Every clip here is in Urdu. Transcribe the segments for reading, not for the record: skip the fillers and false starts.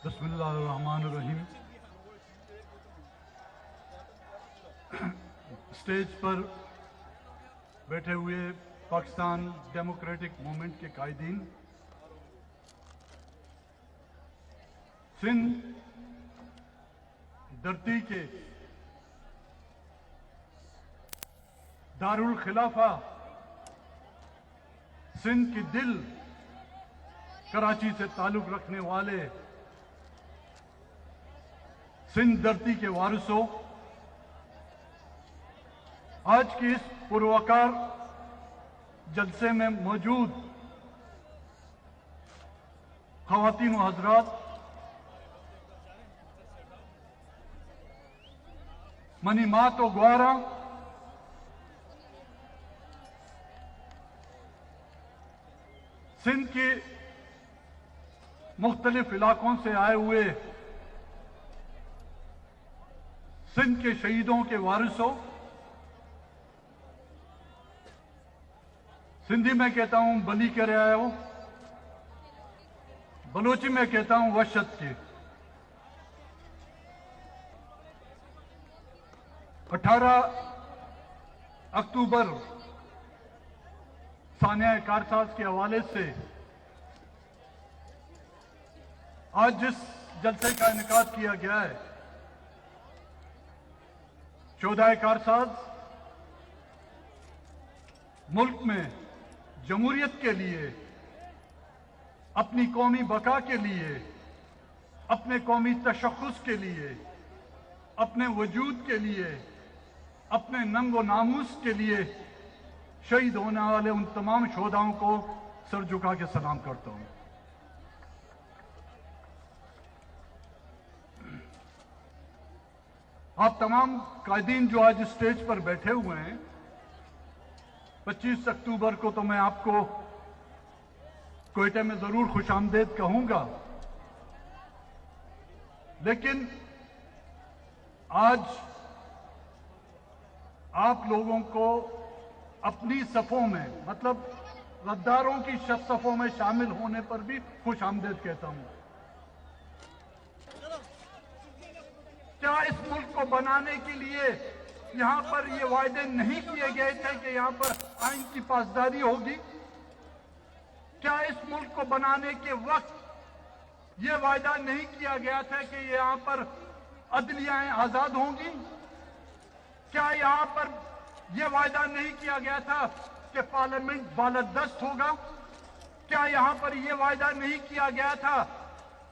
بسم اللہ الرحمن الرحیم۔ اسٹیج پر بیٹھے ہوئے پاکستان ڈیموکریٹک موومنٹ کے قائدین، سندھ دھرتی کے دارالخلافہ، سندھ کی دل کراچی سے تعلق رکھنے والے سندھ دھرتی کے وارثوں، آج کی اس پروقار جلسے میں موجود خواتین و حضرات، منیمات و گوارا، سندھ کے مختلف علاقوں سے آئے ہوئے سندھ کے شہیدوں کے وارثوں، سندھی میں کہتا ہوں بلی کرے آئے ہو، بلوچی میں کہتا ہوں وحشت کے۔ 18 اکتوبر سانحہ کارساز کے حوالے سے آج جس جلسے کا انعقاد کیا گیا ہے، شہدائے کارساز ملک میں جمہوریت کے لیے، اپنی قومی بقا کے لیے، اپنے قومی تشخص کے لیے، اپنے وجود کے لیے، اپنے ننگ و ناموس کے لیے شہید ہونے والے ان تمام شہداؤں کو سر جھکا کے سلام کرتا ہوں۔ آپ تمام قائدین جو آج اسٹیج پر بیٹھے ہوئے ہیں، 25 اکتوبر کو تو میں آپ کو کوئٹہ میں ضرور خوش آمدید کہوں گا، لیکن آج آپ لوگوں کو اپنی صفوں میں، مطلب غداروں کی صفوں میں شامل ہونے پر بھی خوش آمدید کہتا ہوں۔ کیا اس ملک کو بنانے کے لیے یہاں پر یہ وعدے نہیں کیے گئے تھے کہ یہاں پر آئین کی پاسداری ہوگی؟ کیا اس ملک کو بنانے کے وقت یہ وعدہ نہیں کیا گیا تھا کہ یہاں پر عدلیہ آزاد ہوں گی؟ کیا یہاں پر یہ وعدہ نہیں کیا گیا تھا کہ پارلیمنٹ بالادست ہوگا؟ کیا یہاں پر یہ وعدہ نہیں کیا گیا تھا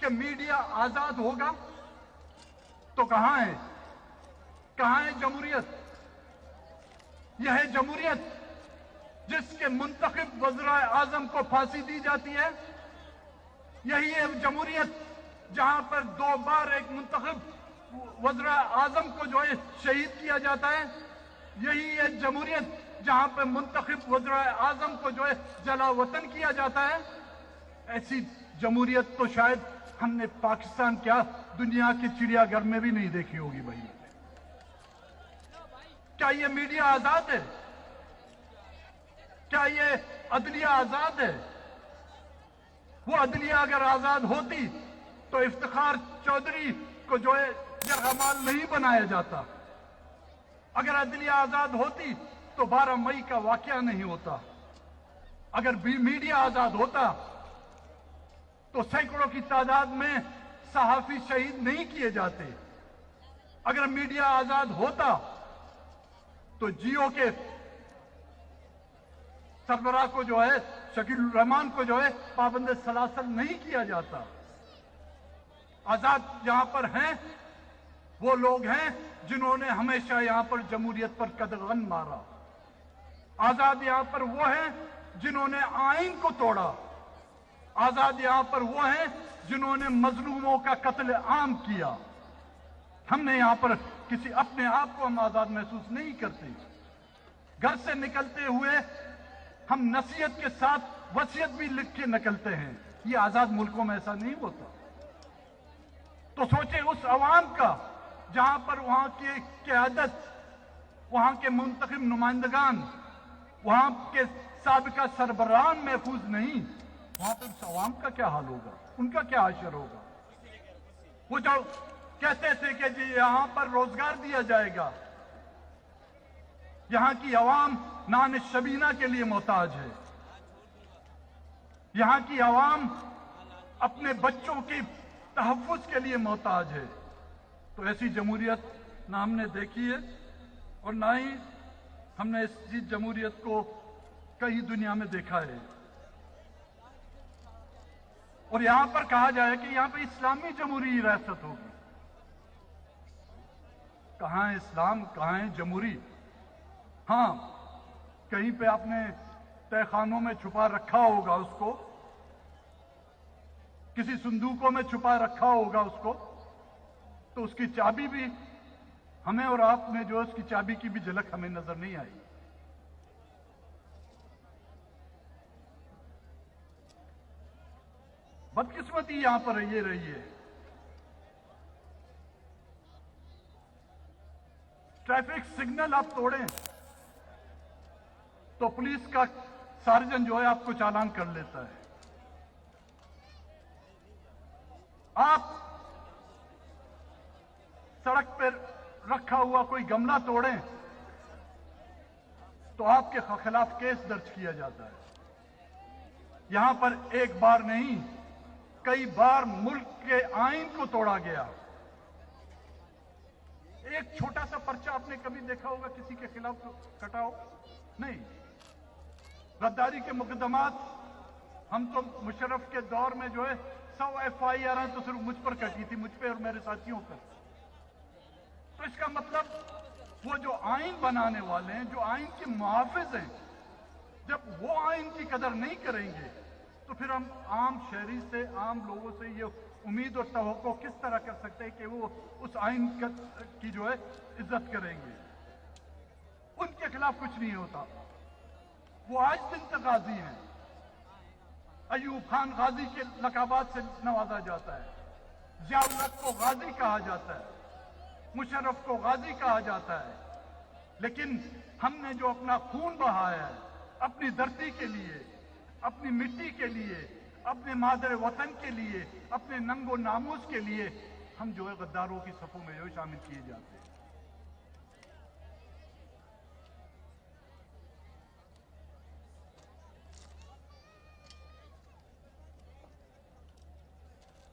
کہ میڈیا آزاد ہوگا؟ تو کہاں ہے؟ کہاں ہے جمہوریت؟ یہ ہے جمہوریت جس کے منتخب وزراء اعظم کو پھانسی دی جاتی ہے؟ یہی ہے جمہوریت جہاں پر 2 بار ایک منتخب وزراء اعظم کو جو ہے شہید کیا جاتا ہے؟ یہی ہے جمہوریت جہاں پر منتخب وزراء اعظم کو جو ہے جلا وطن کیا جاتا ہے؟ ایسی جمہوریت تو شاید ہم نے پاکستان کیا دنیا کے چڑیا گھر میں بھی نہیں دیکھی ہوگی بھائی۔ کیا یہ میڈیا آزاد ہے؟ کیا یہ عدلیہ آزاد ہے؟ وہ عدلیہ اگر آزاد ہوتی تو افتخار چودھری کو جو ہے یرغمال نہیں بنایا جاتا۔ اگر عدلیہ آزاد ہوتی تو 12 مئی کا واقعہ نہیں ہوتا۔ اگر میڈیا آزاد ہوتا تو سینکڑوں کی تعداد میں صحافی شہید نہیں کیے جاتے۔ اگر میڈیا آزاد ہوتا تو جیو کے سربراہ کو جو ہے شکیل الرحمان کو جو ہے پابند سلاسل نہیں کیا جاتا۔ آزاد یہاں پر ہیں وہ لوگ ہیں جنہوں نے ہمیشہ یہاں پر جمہوریت پر قدغن مارا۔ آزاد یہاں پر وہ ہیں جنہوں نے آئین کو توڑا۔ آزاد یہاں پر وہ ہیں جنہوں نے مظلوموں کا قتل عام کیا۔ ہم نے یہاں پر کسی اپنے آپ کو ہم آزاد محسوس نہیں کرتے۔ گھر سے نکلتے ہوئے ہم نصیحت کے ساتھ وصیت بھی لکھ کے نکلتے ہیں۔ یہ آزاد ملکوں میں ایسا نہیں ہوتا۔ تو سوچیں اس عوام کا جہاں پر وہاں کی قیادت، وہاں کے منتخب نمائندگان، وہاں کے سابقہ سربراہان محفوظ نہیں، وہاں پر اس عوام کا کیا حال ہوگا؟ ان کا کیا حشر ہوگا؟ وہ جو کہتے تھے کہ جی یہاں پر روزگار دیا جائے گا، یہاں کی عوام نان شبینہ کے لیے محتاج ہے، یہاں کی عوام اپنے بچوں کی تحفظ کے لیے محتاج ہے، تو ایسی جمہوریت نہ ہم نے دیکھی ہے اور نہ ہی ہم نے ایسی جمہوریت کو کہیں دنیا میں دیکھا ہے۔ اور یہاں پر کہا جائے کہ یہاں پہ اسلامی جمہوری ریاست ہوگی، کہاں ہے اسلام، کہاں ہے جمہوری؟ ہاں، کہیں پہ آپ نے تہہ خانوں میں چھپا رکھا ہوگا اس کو، کسی صندوقوں میں چھپا رکھا ہوگا اس کو، تو اس کی چابی بھی ہمیں اور آپ نے جو اس کی چابی کی بھی جھلک ہمیں نظر نہیں آئی۔ بدقسمتی یہاں پر یہ رہی ہے، ٹریفک سگنل آپ توڑیں تو پولیس کا سارجن جو ہے آپ کو چالان کر لیتا ہے، آپ سڑک پہ رکھا ہوا کوئی گملہ توڑیں تو آپ کے خلاف کیس درج کیا جاتا ہے۔ یہاں پر ایک بار نہیں، کئی بار ملک کے آئین کو توڑا گیا۔ ایک چھوٹا سا پرچہ آپ نے کبھی دیکھا ہوگا کسی کے خلاف کٹا ہو؟ نہیں۔ غداری کے مقدمات ہم تو مشرف کے دور میں جو ہے 100 FIR تو صرف مجھ پر کٹی تھی، مجھ پہ اور میرے ساتھیوں پر۔ تو اس کا مطلب وہ جو آئین بنانے والے ہیں، جو آئین کے محافظ ہیں، جب وہ آئین کی قدر نہیں کریں گے تو پھر ہم عام شہری سے، عام لوگوں سے یہ امید اور توقع کس طرح کر سکتے ہیں کہ وہ اس آئین کی جو ہے عزت کریں گے؟ ان کے خلاف کچھ نہیں ہوتا، وہ آج دن تک غازی ہیں۔ ایوب خان غازی کے لقبات سے نوازا جاتا ہے، ضیاء الحق کو غازی کہا جاتا ہے، مشرف کو غازی کہا جاتا ہے، لیکن ہم نے جو اپنا خون بہایا ہے اپنی دھرتی کے لیے، اپنی مٹی کے لیے، اپنے مادر وطن کے لیے، اپنے ننگ و ناموس کے لیے، ہم جو ہے غداروں کی صفوں میں جو شامل کیے جاتے ہیں۔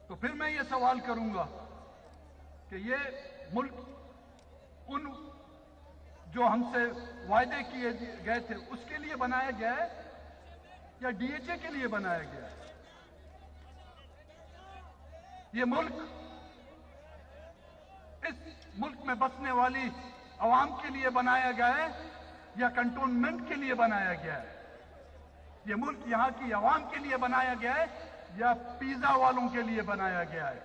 تو پھر میں یہ سوال کروں گا کہ یہ ملک ان جو ہم سے وعدے کیے گئے تھے اس کے لیے بنایا گیا ہے یا DHA کے لیے بنایا گیا ہے؟ یہ ملک اس ملک میں بسنے والی عوام کے لیے بنایا گیا ہے یا کنٹونمنٹ کے لیے بنایا گیا ہے؟ یہ ملک یہاں کی عوام کے لیے بنایا گیا ہے یا پیزا والوں کے لیے بنایا گیا ہے؟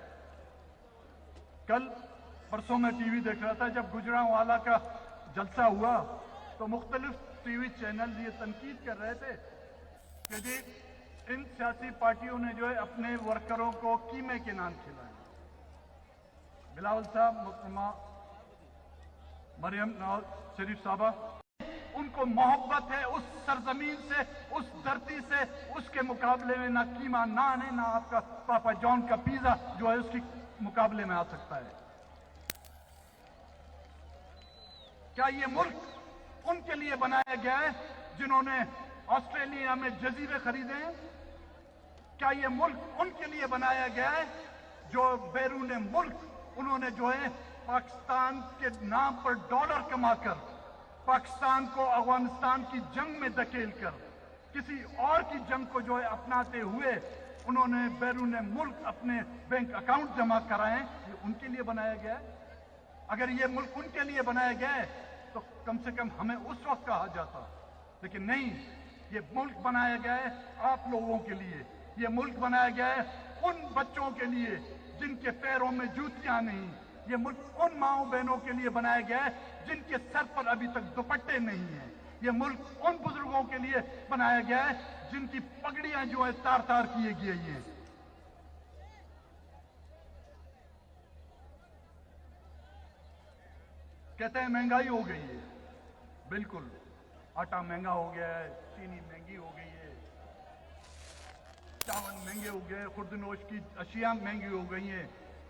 کل پرسوں میں ٹی وی دیکھ رہا تھا، جب گجرانوالہ کا جلسہ ہوا تو مختلف ٹی وی چینل یہ تنقید کر رہے تھے کہ جی ان سیاسی پارٹیوں نے جو ہے اپنے ورکروں کو قیمے کے نان کھلائے۔ بلاول صاحب، محترمہ مریم نواز شریف صاحبہ، ان کو محبت ہے اس سرزمین سے، اس دھرتی سے، اس کے مقابلے میں نہ قیمہ نان ہے، نہ آپ کا پاپا جان کا پیزا جو ہے اس کی مقابلے میں آ سکتا ہے۔ کیا یہ ملک ان کے لیے بنایا گیا ہے جنہوں نے آسٹریلیا میں جزیرے خریدے ہیں؟ کیا یہ ملک ان کے لیے بنایا گیا ہے جو بیرون ملک انہوں نے جو ہے پاکستان کے نام پر ڈالر کما کر پاکستان کو افغانستان کی جنگ میں دھکیل کر کسی اور کی جنگ کو جو ہے اپناتے ہوئے انہوں نے بیرون ملک اپنے بینک اکاؤنٹ جمع کرائے؟ یہ ان کے لیے بنایا گیا ہے؟ اگر یہ ملک ان کے لیے بنایا گیا ہے تو کم سے کم ہمیں اس وقت کہا جاتا، لیکن نہیں، یہ ملک بنایا گیا ہے آپ لوگوں کے لیے، یہ ملک بنایا گیا ہے ان بچوں کے لیے جن کے پیروں میں جوتیاں نہیں، یہ ملک ان ماؤں بہنوں کے لیے بنایا گیا ہے جن کے سر پر ابھی تک دوپٹے نہیں ہیں، یہ ملک ان بزرگوں کے لیے بنایا گیا ہے جن کی پگڑیاں جو ہے تار تار کیے گئی ہیں۔ کہتے ہیں مہنگائی ہو گئی ہے، بالکل، آٹا مہنگا ہو گیا ہے، چینی مہنگی ہو گئی ہے، چاول مہنگے ہو گئے، خوردنوش کی اشیاء مہنگی ہو گئی ہیں،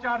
4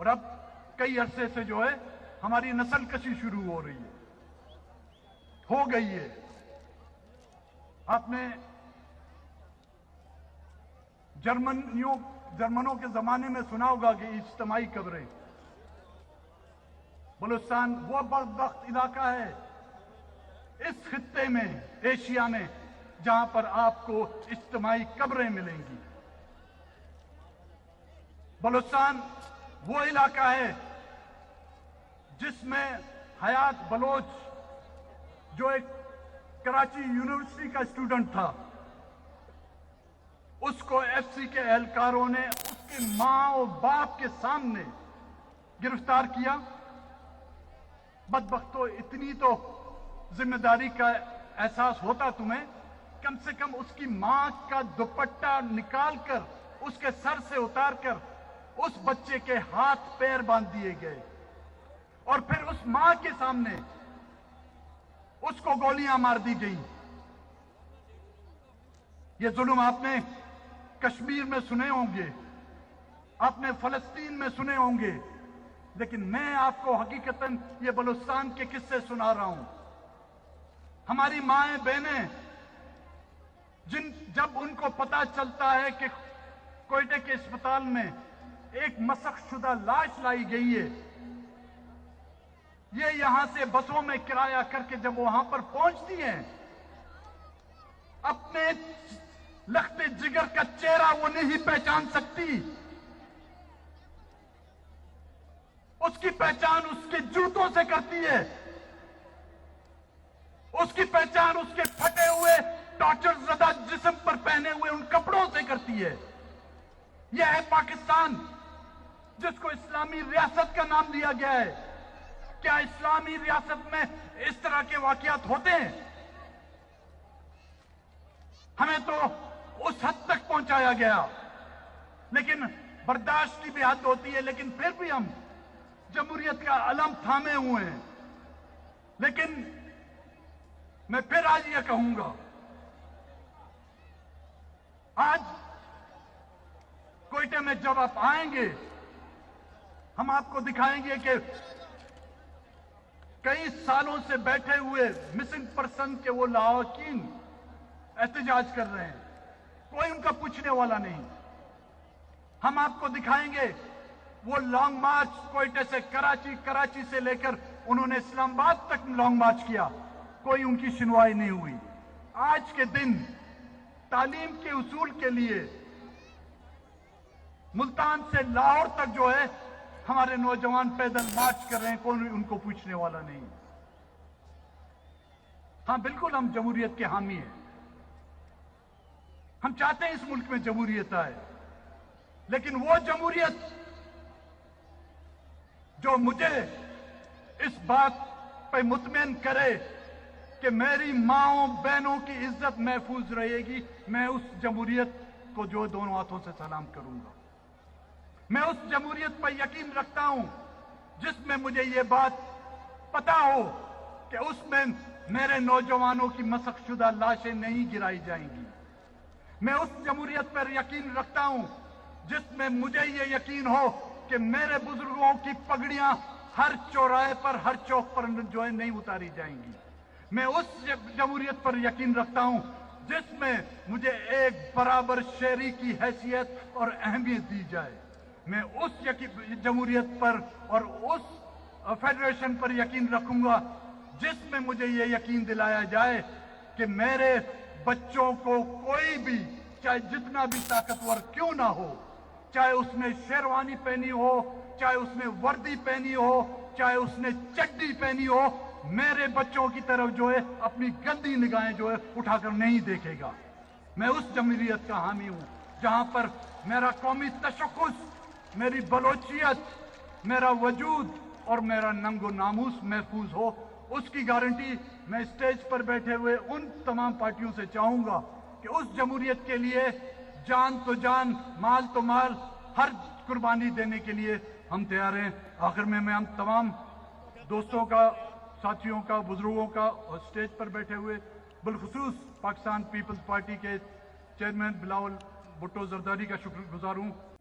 اور اب کئی عرصے سے جو ہے ہماری نسل کشی شروع ہو رہی ہے، ہو گئی ہے۔ آپ نے جرمنوں کے زمانے میں سنا ہوگا کہ اجتماعی قبریں، بلوچستان وہ بدبخت علاقہ ہے اس خطے میں، ایشیا میں، جہاں پر آپ کو اجتماعی قبریں ملیں گی۔ بلوچستان وہ علاقہ ہے جس میں حیات بلوچ جو ایک کراچی یونیورسٹی کا اسٹوڈنٹ تھا، اس کو ایف سی کے اہلکاروں نے اس کی ماں اور باپ کے سامنے گرفتار کیا۔ بدبختو، اتنی تو ذمہ داری کا احساس ہوتا تمہیں، کم سے کم اس کی ماں کا دوپٹہ نکال کر اس کے سر سے اتار کر اس بچے کے ہاتھ پیر باندھ دیے گئے، اور پھر اس ماں کے سامنے اس کو گولیاں مار دی گئیں۔ یہ ظلم آپ نے کشمیر میں سنے ہوں گے، آپ نے فلسطین میں سنے ہوں گے، لیکن میں آپ کو حقیقتاً یہ بلوچستان کے قصے سنا رہا ہوں۔ ہماری مائیں بہنیں جب ان کو پتا چلتا ہے کہ کوئٹہ کے اسپتال میں ایک مسخ شدہ لاش لائی گئی ہے، یہ یہاں سے بسوں میں کرایہ کر کے جب وہاں پر پہنچتی ہیں، اپنے لخت جگر کا چہرہ وہ نہیں پہچان سکتی۔ اس کی پہچان اس کے جوتوں سے کرتی ہے، اس کی پہچان اس کے پھٹے ہوئے ٹارچر زدہ جسم پر پہنے ہوئے ان کپڑوں سے کرتی ہے۔ یہ ہے پاکستان، جس کو اسلامی ریاست کا نام دیا گیا ہے۔ کیا اسلامی ریاست میں اس طرح کے واقعات ہوتے ہیں؟ ہمیں تو اس حد تک پہنچایا گیا، لیکن برداشت کی بھی حد ہوتی ہے، لیکن پھر بھی ہم جمہوریت کا علم تھامے ہوئے ہیں۔ لیکن میں پھر آج یہ کہوں گا، آج کوئٹہ میں جب آپ آئیں گے، ہم آپ کو دکھائیں گے کہ کئی سالوں سے بیٹھے ہوئے مسنگ پرسن کے وہ لاحقین احتجاج کر رہے ہیں، کوئی ان کا پوچھنے والا نہیں۔ ہم آپ کو دکھائیں گے وہ لانگ مارچ کوئٹہ سے کراچی، کراچی سے لے کر انہوں نے اسلام آباد تک لانگ مارچ کیا، کوئی ان کی سنوائی نہیں ہوئی۔ آج کے دن تعلیم کے اصول کے لیے ملتان سے لاہور تک جو ہے ہمارے نوجوان پیدل مارچ کر رہے ہیں، کوئی ان کو پوچھنے والا نہیں۔ ہاں بالکل ہم جمہوریت کے حامی ہیں، ہم چاہتے ہیں اس ملک میں جمہوریت آئے، لیکن وہ جمہوریت جو مجھے اس بات پہ مطمئن کرے کہ میری ماؤں بہنوں کی عزت محفوظ رہے گی، میں اس جمہوریت کو جو دونوں ہاتھوں سے سلام کروں گا۔ میں اس جمہوریت پر یقین رکھتا ہوں جس میں مجھے یہ بات پتا ہو کہ اس میں میرے نوجوانوں کی مسخ شدہ لاشیں نہیں گرائی جائیں گی۔ میں اس جمہوریت پر یقین رکھتا ہوں جس میں مجھے یہ یقین ہو کہ میرے بزرگوں کی پگڑیاں ہر چوراہے پر، ہر چوک پر جو ہے نہیں اتاری جائیں گی۔ میں اس جمہوریت پر یقین رکھتا ہوں جس میں مجھے ایک برابر شہری کی حیثیت اور اہمیت دی جائے۔ میں اس جمہوریت پر اور اس فیڈریشن پر یقین رکھوں گا جس میں مجھے یہ یقین دلایا جائے کہ میرے بچوں کو کوئی بھی، چاہے جتنا بھی طاقتور کیوں نہ ہو، چاہے اس نے شیروانی پہنی ہو، چاہے اس نے وردی پہنی ہو، چاہے اس نے چڈی پہنی ہو، میرے بچوں کی طرف جو ہے اپنی گندی نگاہیں جو ہے اٹھا کر نہیں دیکھے گا۔ میں اس جمہوریت کا حامی ہوں جہاں پر میرا قومی تشخص، میری بلوچیت، میرا وجود اور میرا ننگ و ناموس محفوظ ہو۔ اس کی گارنٹی میں اسٹیج پر بیٹھے ہوئے ان تمام پارٹیوں سے چاہوں گا کہ اس جمہوریت کے لیے جان تو جان، مال تو مال، ہر قربانی دینے کے لیے ہم تیار ہیں۔ آخر میں ہم تمام دوستوں کا، ساتھیوں کا، بزرگوں کا اور اسٹیج پر بیٹھے ہوئے بالخصوص پاکستان پیپلز پارٹی کے چیئرمین بلاول بھٹو زرداری کا شکر گزار ہوں۔